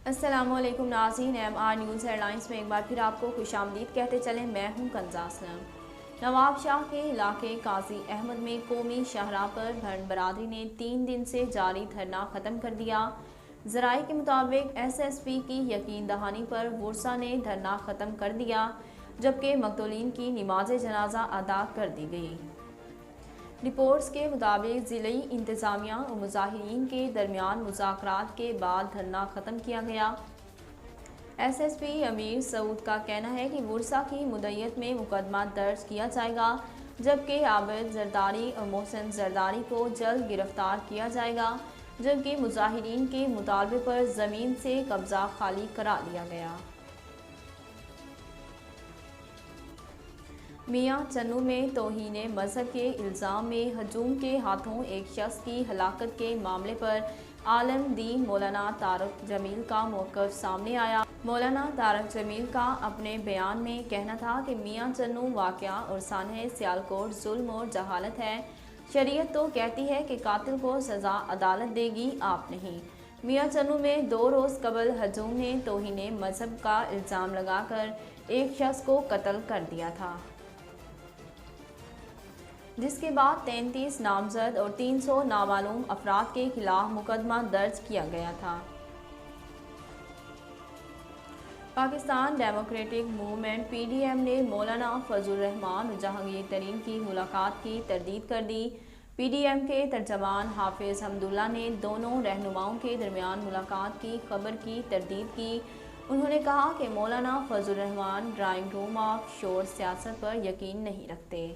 السلام علیکم ناظرین، M R news headlines میں ایک بار پھر آپ کو خوش آمدید کہتے چلیں۔ میں ہوں کنزا اسلم۔ نواب شاہ کے علاقے قاضی احمد میں قومی شاہراہ پر بھرن برادری نے 3 دن سے جاری دھرنا ختم کر دیا۔ ذرائع کے مطابق ایس ایس پی کی یقین دہانی پر ورثا نے دھرنا ختم کر دیا، جبکہ مقتولین کی نماز جنازہ ادا کر دی گئی۔ رپورٹس کے مطابق ضلعی انتظامیہ و مظاہرین کے درمیان مذاکرات کے بعد دھرنا ختم کیا گیا۔ ایس ایس پی امیر سعود کا کہنا ہے کہ ورثا کی مدعیت میں مقدمہ درج کیا جائے گا، جبکہ عابد زرداری اور محسن زرداری کو جلد گرفتار کیا جائے گا، جبکہ مظاہرین کے مطالبے پر زمین سے قبضہ خالی کرا لیا گیا۔ میاں چنو میں توہین مذہب کے الزام میں ہجوم کے ہاتھوں ایک شخص کی ہلاکت کے معاملے پر عالم دین مولانا طارق جمیل کا موقف سامنے آیا۔ مولانا طارق جمیل کا اپنے بیان میں کہنا تھا کہ میاں چنو واقعہ اور سانحہ سیالکوٹ ظلم اور جہالت ہے۔ شریعت تو کہتی ہے کہ قاتل کو سزا عدالت دے گی، آپ نہیں۔ میاں چنو میں 2 روز قبل ہجوم نے توہین مذہب کا الزام لگا کر ایک شخص کو قتل کر دیا تھا، جس کے بعد 33 نامزد اور 300 نامعلوم افراد کے خلاف مقدمہ درج کیا گیا تھا۔ Pakistan Democratic Movement P D M نے مولانا فضل الرحمان اور جہانگیر ترین کی ملاقات کی تردید کر دی۔ پی ڈی ایم کے ترجمان حافظ حمداللہ نے دونوں رہنماؤں کے درمیان ملاقات کی خبر کی تردید کی۔ انہوں نے کہا کہ مولانا فضل الرحمان ڈرائنگ روم آف شور سیاست پر یقین نہیں رکھتے۔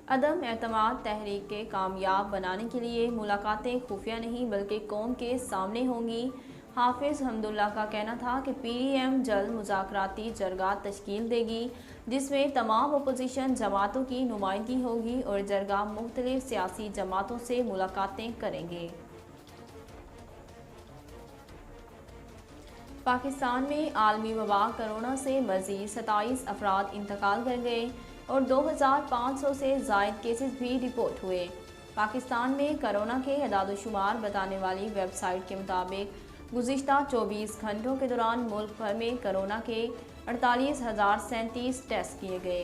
عدم اعتماد تحریک کے کامیاب بنانے کے لیے ملاقاتیں خفیہ نہیں بلکہ قوم کے سامنے ہوں گی۔ حافظ حمداللہ کا کہنا تھا کہ پی ڈی ایم جلد مذاکراتی جرگہ تشکیل دے گی، جس میں تمام اپوزیشن جماعتوں کی نمائندگی ہوگی اور جرگہ مختلف سیاسی جماعتوں سے ملاقاتیں کریں گے۔ پاکستان میں عالمی وبا کرونا سے مزید 27 افراد انتقال کر گئے اور 2500 سے زائد کیسز بھی رپورٹ ہوئے۔ پاکستان میں کرونا کے اعداد و شمار بتانے والی ویب سائٹ کے مطابق گزشتہ 24 گھنٹوں کے دوران ملک بھر میں کرونا کے 48,037 ٹیسٹ کیے گئے،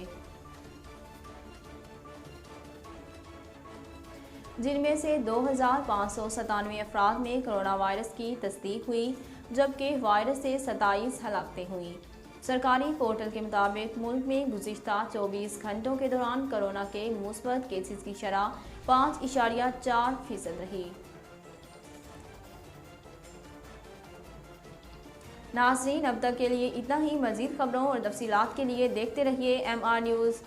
جن میں سے 2597 افراد میں کرونا وائرس کی تصدیق ہوئی، جبکہ وائرس سے 27 ہلاکتیں ہوئیں۔ سرکاری پورٹل کے مطابق ملک میں گزشتہ 24 گھنٹوں کے دوران کرونا کے مثبت کیسز کی شرح 5.4% رہی۔ ناظرین، اب تک کے لیے اتنا ہی۔ مزید خبروں اور تفصیلات کے لیے دیکھتے رہیے ایم آر نیوز۔